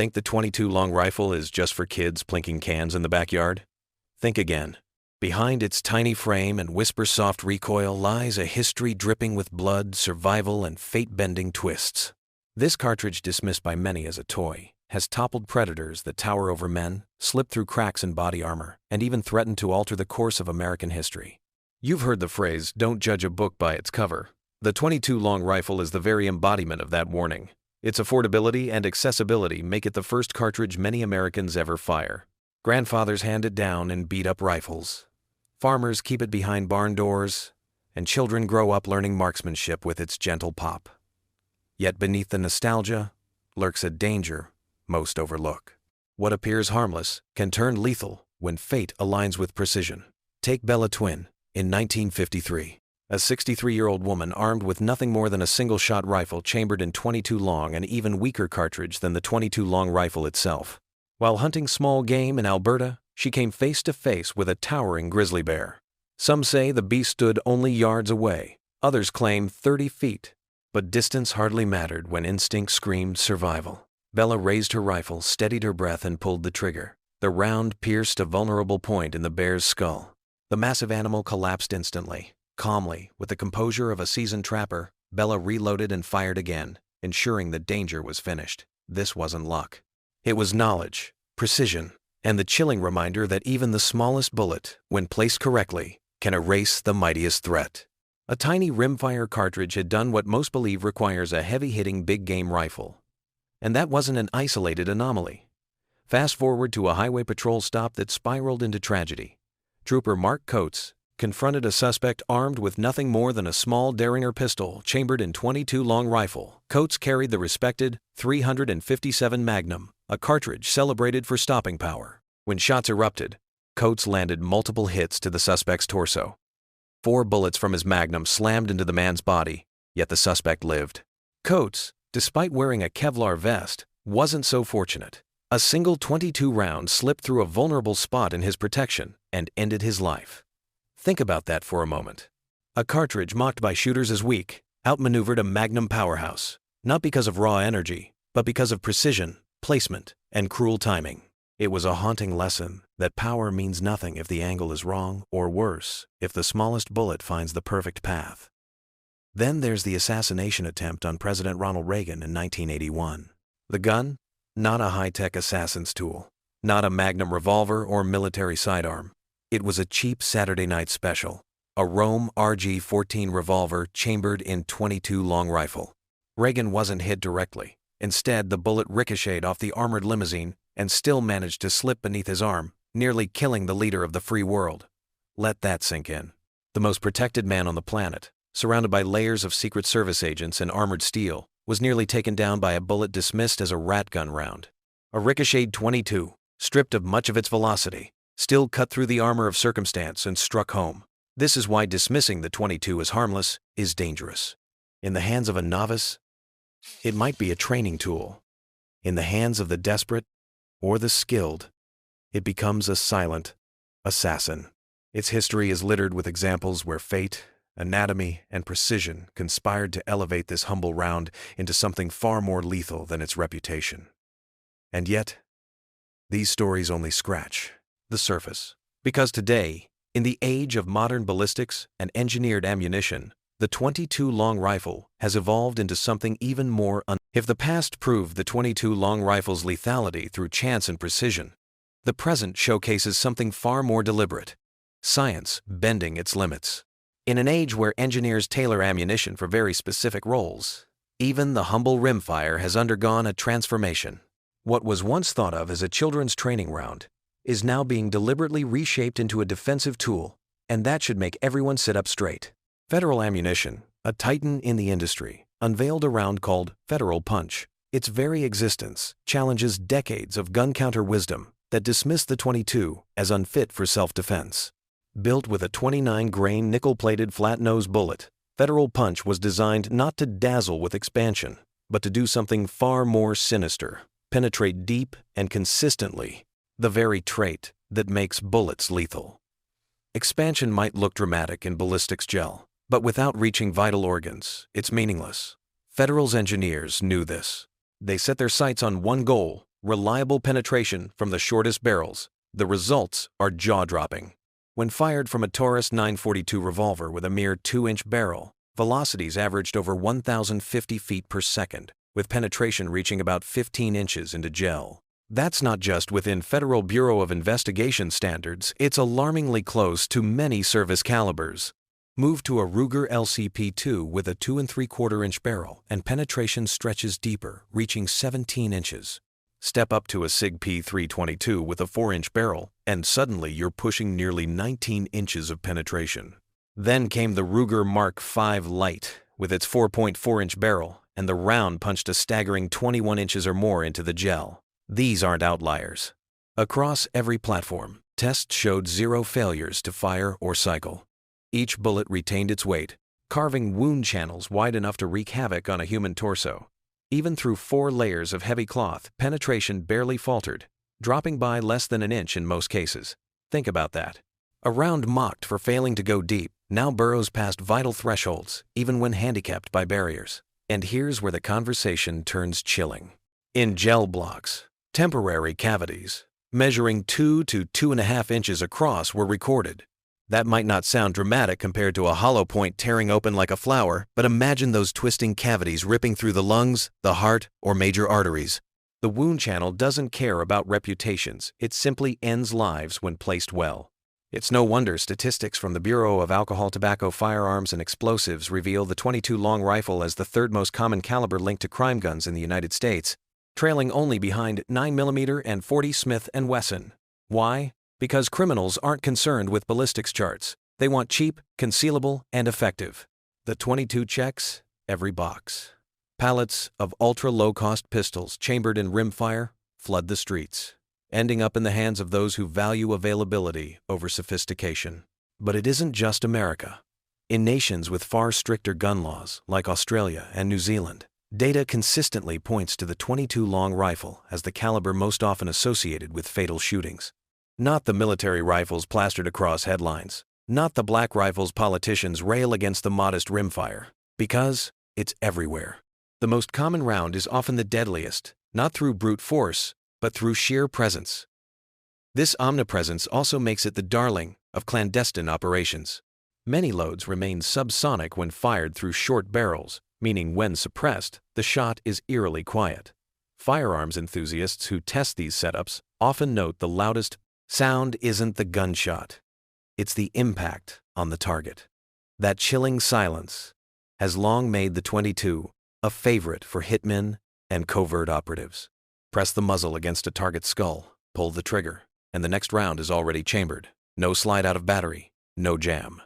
Think the .22 long rifle is just for kids plinking cans in the backyard? Think again. Behind its tiny frame and whisper-soft recoil lies a history dripping with blood, survival, and fate-bending twists. This cartridge, dismissed by many as a toy, has toppled predators that tower over men, slipped through cracks in body armor, and even threatened to alter the course of American history. You've heard the phrase, "Don't judge a book by its cover." The .22 long rifle is the very embodiment of that warning. Its affordability and accessibility make it the first cartridge many Americans ever fire. Grandfathers hand it down in beat-up rifles. Farmers keep it behind barn doors, and children grow up learning marksmanship with its gentle pop. Yet beneath the nostalgia lurks a danger most overlook. What appears harmless can turn lethal when fate aligns with precision. Take Bella Twin in 1953. A 63-year-old woman armed with nothing more than a single-shot rifle chambered in .22 long, an even weaker cartridge than the .22 long rifle itself. While hunting small game in Alberta, she came face to face with a towering grizzly bear. Some say the beast stood only yards away, others claim 30 feet. But distance hardly mattered when instinct screamed survival. Bella raised her rifle, steadied her breath, and pulled the trigger. The round pierced a vulnerable point in the bear's skull. The massive animal collapsed instantly. Calmly, with the composure of a seasoned trapper, Bella reloaded and fired again, ensuring the danger was finished. This wasn't luck. It was knowledge, precision, and the chilling reminder that even the smallest bullet, when placed correctly, can erase the mightiest threat. A tiny Rimfire cartridge had done what most believe requires a heavy-hitting big-game rifle. And that wasn't an isolated anomaly. Fast forward to a highway patrol stop that spiraled into tragedy. Trooper Mark Coates confronted a suspect armed with nothing more than a small Derringer pistol chambered in .22 long rifle. Coates carried the respected .357 Magnum, a cartridge celebrated for stopping power. When shots erupted, Coates landed multiple hits to the suspect's torso. 4 bullets from his Magnum slammed into the man's body, yet the suspect lived. Coates, despite wearing a Kevlar vest, wasn't so fortunate. A single .22 round slipped through a vulnerable spot in his protection and ended his life. Think about that for a moment. A cartridge mocked by shooters as weak outmaneuvered a Magnum powerhouse, not because of raw energy, but because of precision, placement, and cruel timing. It was a haunting lesson that power means nothing if the angle is wrong, or worse, if the smallest bullet finds the perfect path. Then there's the assassination attempt on President Ronald Reagan in 1981. The gun? Not a high-tech assassin's tool. Not a Magnum revolver or military sidearm. It was a cheap Saturday night special. A Rome RG-14 revolver chambered in .22 long rifle. Reagan wasn't hit directly. Instead, the bullet ricocheted off the armored limousine and still managed to slip beneath his arm, nearly killing the leader of the free world. Let that sink in. The most protected man on the planet, surrounded by layers of Secret Service agents and armored steel, was nearly taken down by a bullet dismissed as a rat gun round. A ricocheted .22, stripped of much of its velocity, still cut through the armor of circumstance and struck home. This is why dismissing the .22 as harmless is dangerous. In the hands of a novice, it might be a training tool. In the hands of the desperate or the skilled, it becomes a silent assassin. Its history is littered with examples where fate, anatomy, and precision conspired to elevate this humble round into something far more lethal than its reputation. And yet, these stories only scratch the surface. Because today, in the age of modern ballistics and engineered ammunition, the .22 long rifle has evolved into something even more If the past proved the .22 long rifle's lethality through chance and precision, the present showcases something far more deliberate: science bending its limits. In an age where engineers tailor ammunition for very specific roles, even the humble Rimfire has undergone a transformation. What was once thought of as a children's training round is now being deliberately reshaped into a defensive tool, and that should make everyone sit up straight. Federal Ammunition, a titan in the industry, unveiled a round called Federal Punch. Its very existence challenges decades of gun counter wisdom that dismissed the .22 as unfit for self-defense. Built with a 29-grain nickel-plated flat-nose bullet, Federal Punch was designed not to dazzle with expansion, but to do something far more sinister: penetrate deep and consistently, the very trait that makes bullets lethal. Expansion might look dramatic in ballistics gel, but without reaching vital organs, it's meaningless. Federal's engineers knew this. They set their sights on one goal: reliable penetration from the shortest barrels. The results are jaw-dropping. When fired from a Taurus 942 revolver with a mere 2-inch barrel, velocities averaged over 1,050 feet per second, with penetration reaching about 15 inches into gel. That's not just within Federal Bureau of Investigation standards, it's alarmingly close to many service calibers. Move to a Ruger LCP-2 with a 2 3/4-inch barrel, and penetration stretches deeper, reaching 17 inches. Step up to a SIG P322 with a 4-inch barrel, and suddenly you're pushing nearly 19 inches of penetration. Then came the Ruger Mark V Lite, with its 4.4-inch barrel, and the round punched a staggering 21 inches or more into the gel. These aren't outliers. Across every platform, tests showed 0 failures to fire or cycle. Each bullet retained its weight, carving wound channels wide enough to wreak havoc on a human torso. Even through 4 layers of heavy cloth, penetration barely faltered, dropping by less than an inch in most cases. Think about that. A round mocked for failing to go deep now burrows past vital thresholds, even when handicapped by barriers. And here's where the conversation turns chilling. In gel blocks, temporary cavities, measuring 2 to 2.5 inches across, were recorded. That might not sound dramatic compared to a hollow point tearing open like a flower, but imagine those twisting cavities ripping through the lungs, the heart, or major arteries. The wound channel doesn't care about reputations. It simply ends lives when placed well. It's no wonder statistics from the Bureau of Alcohol, Tobacco, Firearms, and Explosives reveal the .22 long rifle as the 3rd most common caliber linked to crime guns in the United States, trailing only behind 9mm and .40 Smith & Wesson. Why? Because criminals aren't concerned with ballistics charts. They want cheap, concealable, and effective. The .22 checks every box. Pallets of ultra-low-cost pistols chambered in rimfire flood the streets, ending up in the hands of those who value availability over sophistication. But it isn't just America. In nations with far stricter gun laws, like Australia and New Zealand, data consistently points to the .22 long rifle as the caliber most often associated with fatal shootings. Not the military rifles plastered across headlines. Not the black rifles politicians rail against the modest rimfire. Because it's everywhere. The most common round is often the deadliest, not through brute force, but through sheer presence. This omnipresence also makes it the darling of clandestine operations. Many loads remain subsonic when fired through short barrels, meaning when suppressed, the shot is eerily quiet. Firearms enthusiasts who test these setups often note the loudest sound isn't the gunshot. It's the impact on the target. That chilling silence has long made the .22 a favorite for hitmen and covert operatives. Press the muzzle against a target's skull, pull the trigger, and the next round is already chambered. No slide out of battery, no jam.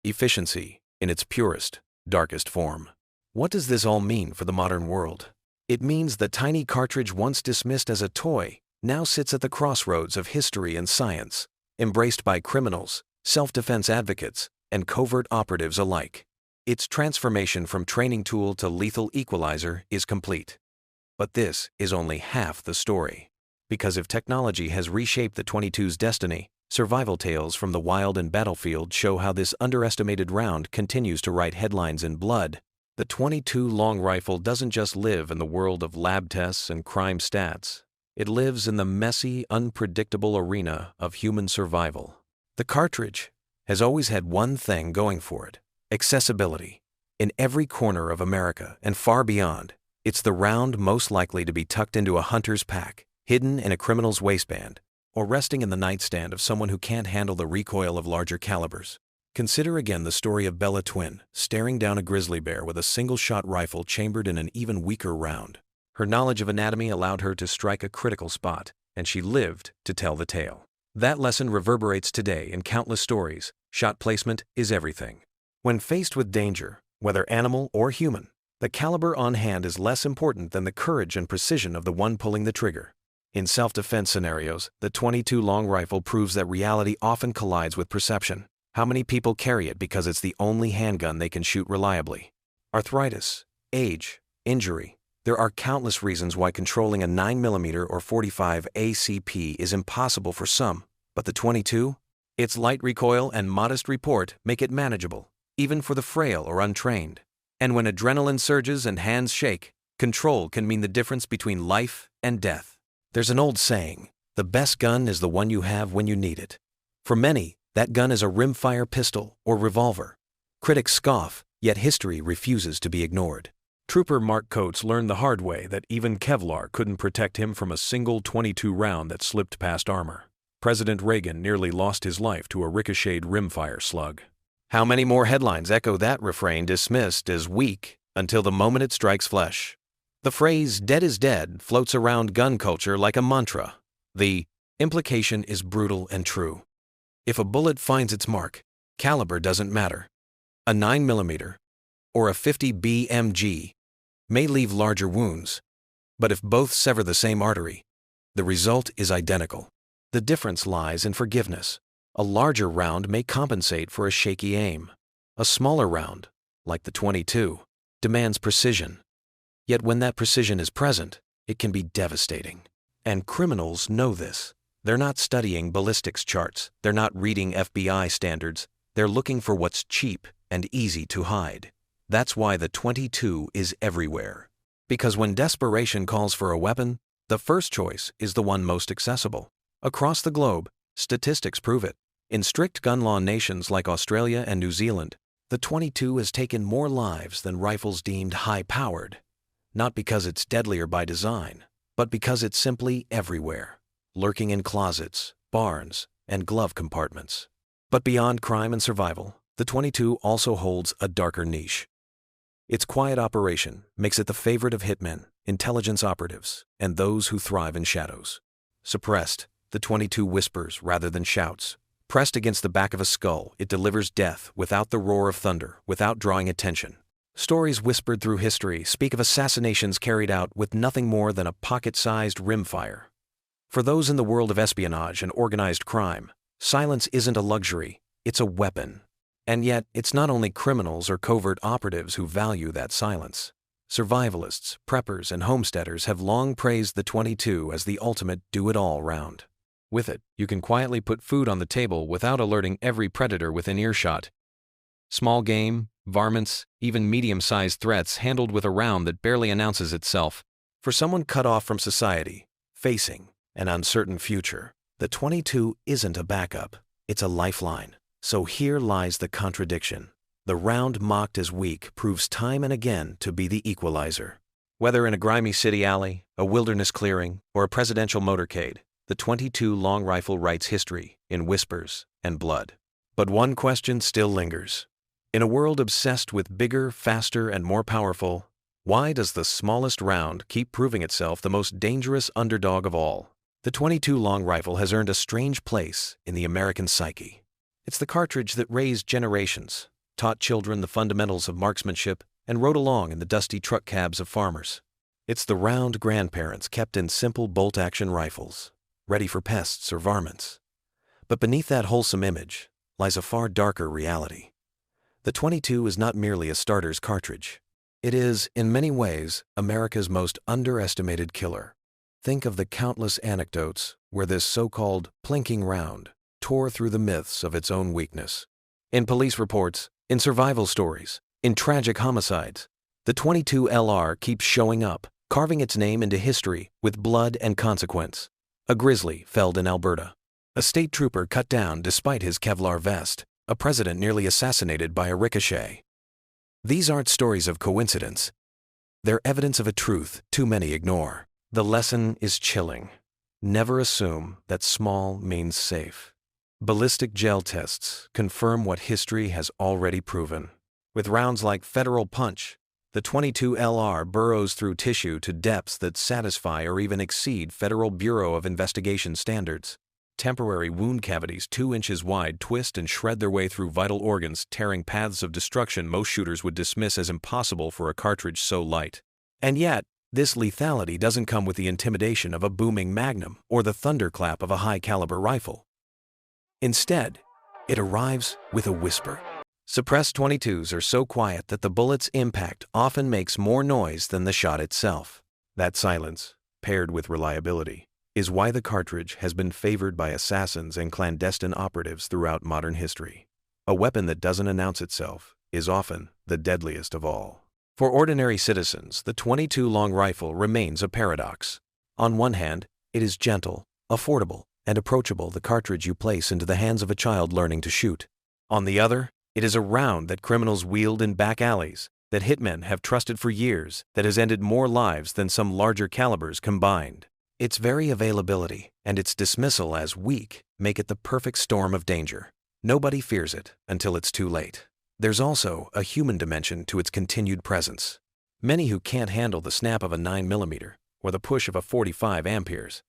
Efficiency in its purest, darkest form. What does this all mean for the modern world? It means the tiny cartridge once dismissed as a toy now sits at the crossroads of history and science, embraced by criminals, self-defense advocates, and covert operatives alike. Its transformation from training tool to lethal equalizer is complete. But this is only half the story. Because if technology has reshaped the .22's destiny, survival tales from the wild and battlefield show how this underestimated round continues to write headlines in blood. The .22 long rifle doesn't just live in the world of lab tests and crime stats. It lives in the messy, unpredictable arena of human survival. The cartridge has always had one thing going for it: accessibility. In every corner of America and far beyond, it's the round most likely to be tucked into a hunter's pack, hidden in a criminal's waistband, or resting in the nightstand of someone who can't handle the recoil of larger calibers. Consider again the story of Bella Twin, staring down a grizzly bear with a single-shot rifle chambered in an even weaker round. Her knowledge of anatomy allowed her to strike a critical spot, and she lived to tell the tale. That lesson reverberates today in countless stories. Shot placement is everything. When faced with danger, whether animal or human, the caliber on hand is less important than the courage and precision of the one pulling the trigger. In self-defense scenarios, the .22 long rifle proves that reality often collides with perception. How many people carry it because it's the only handgun they can shoot reliably? Arthritis, age, injury. There are countless reasons why controlling a 9mm or .45 ACP is impossible for some, but the .22? Its light recoil and modest report make it manageable, even for the frail or untrained. And when adrenaline surges and hands shake, control can mean the difference between life and death. There's an old saying, the best gun is the one you have when you need it. For many, that gun is a rimfire pistol or revolver. Critics scoff, yet history refuses to be ignored. Trooper Mark Coates learned the hard way that even Kevlar couldn't protect him from a single .22 round that slipped past armor. President Reagan nearly lost his life to a ricocheted rimfire slug. How many more headlines echo that refrain dismissed as weak until the moment it strikes flesh? The phrase "dead is dead" floats around gun culture like a mantra. The implication is brutal and true. If a bullet finds its mark, caliber doesn't matter. A 9mm or a 50 BMG may leave larger wounds, but if both sever the same artery, the result is identical. The difference lies in forgiveness. A larger round may compensate for a shaky aim. A smaller round, like the .22, demands precision. Yet when that precision is present, it can be devastating. And criminals know this. They're not studying ballistics charts. They're not reading FBI standards. They're looking for what's cheap and easy to hide. That's why the .22 is everywhere. Because when desperation calls for a weapon, the first choice is the one most accessible. Across the globe, statistics prove it. In strict gun law nations like Australia and New Zealand, the .22 has taken more lives than rifles deemed high-powered. Not because it's deadlier by design, but because it's simply everywhere, lurking in closets, barns, and glove compartments. But beyond crime and survival, the .22 also holds a darker niche. Its quiet operation makes it the favorite of hitmen, intelligence operatives, and those who thrive in shadows. Suppressed, the .22 whispers rather than shouts. Pressed against the back of a skull, it delivers death without the roar of thunder, without drawing attention. Stories whispered through history speak of assassinations carried out with nothing more than a pocket-sized rimfire. For those in the world of espionage and organized crime, silence isn't a luxury, it's a weapon. And yet, it's not only criminals or covert operatives who value that silence. Survivalists, preppers, and homesteaders have long praised the .22 as the ultimate do-it-all round. With it, you can quietly put food on the table without alerting every predator within earshot. Small game, varmints, even medium-sized threats handled with a round that barely announces itself. For someone cut off from society, facing an uncertain future, the .22 isn't a backup, it's a lifeline. So here lies the contradiction. The round mocked as weak proves time and again to be the equalizer. Whether in a grimy city alley, a wilderness clearing, or a presidential motorcade, the .22 long rifle writes history in whispers and blood. But one question still lingers. In a world obsessed with bigger, faster, and more powerful, why does the smallest round keep proving itself the most dangerous underdog of all? The .22 long rifle has earned a strange place in the American psyche. It's the cartridge that raised generations, taught children the fundamentals of marksmanship, and rode along in the dusty truck cabs of farmers. It's the round grandparents kept in simple bolt-action rifles, ready for pests or varmints. But beneath that wholesome image lies a far darker reality. The .22 is not merely a starter's cartridge. It is, in many ways, America's most underestimated killer. Think of the countless anecdotes where this so-called plinking round tore through the myths of its own weakness. In police reports, in survival stories, in tragic homicides, the .22 LR keeps showing up, carving its name into history with blood and consequence. A grizzly felled in Alberta. A state trooper cut down despite his Kevlar vest. A president nearly assassinated by a ricochet. These aren't stories of coincidence. They're evidence of a truth too many ignore. The lesson is chilling. Never assume that small means safe. Ballistic gel tests confirm what history has already proven. With rounds like Federal Punch, the .22 LR burrows through tissue to depths that satisfy or even exceed Federal Bureau of Investigation standards. Temporary wound cavities 2 inches wide twist and shred their way through vital organs, tearing paths of destruction most shooters would dismiss as impossible for a cartridge so light. And yet, this lethality doesn't come with the intimidation of a booming magnum or the thunderclap of a high-caliber rifle. Instead, it arrives with a whisper. Suppressed .22s are so quiet that the bullet's impact often makes more noise than the shot itself. That silence, paired with reliability, is why the cartridge has been favored by assassins and clandestine operatives throughout modern history. A weapon that doesn't announce itself is often the deadliest of all. For ordinary citizens, the .22 long rifle remains a paradox. On one hand, It is gentle, affordable, and approachable, the cartridge you place into the hands of a child learning to shoot. On the other, it is a round that criminals wield in back alleys, that hitmen have trusted for years, that has ended more lives than some larger calibers combined. Its very availability and its dismissal as weak make it the perfect storm of danger. Nobody fears it until it's too late. There's also a human dimension to its continued presence. Many who can't handle the snap of a 9mm or the push of a 45 amperes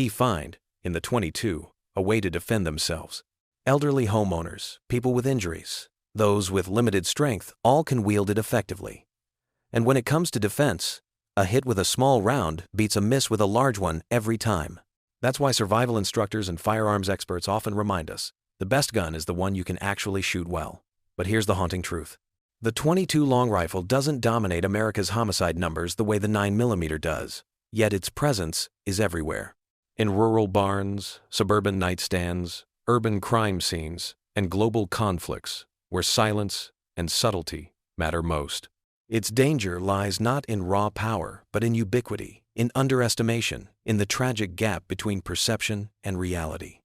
find in the .22 a way to defend themselves. Elderly homeowners, people with injuries, those with limited strength, all can wield it effectively. And when it comes to defense, a hit with a small round beats a miss with a large one every time. That's why survival instructors and firearms experts often remind us, the best gun is the one you can actually shoot well. But here's the haunting truth. The .22 long rifle doesn't dominate America's homicide numbers the way the 9mm does, yet its presence is everywhere. In rural barns, suburban nightstands, urban crime scenes, and global conflicts, where silence and subtlety matter most. Its danger lies not in raw power, but in ubiquity, in underestimation, in the tragic gap between perception and reality.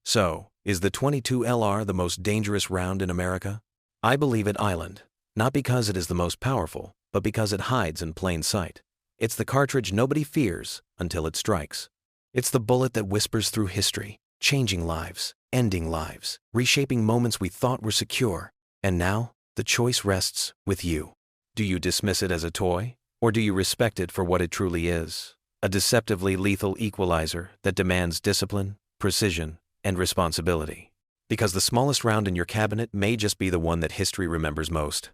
So, is the .22 LR the most dangerous round in America? I believe it island, not because it is the most powerful, but because it hides in plain sight. It's the cartridge nobody fears until it strikes. It's the bullet that whispers through history, changing lives, ending lives, reshaping moments we thought were secure. And now, the choice rests with you. Do you dismiss it as a toy, or do you respect it for what it truly is? A deceptively lethal equalizer that demands discipline, precision, and responsibility. Because the smallest round in your cabinet may just be the one that history remembers most.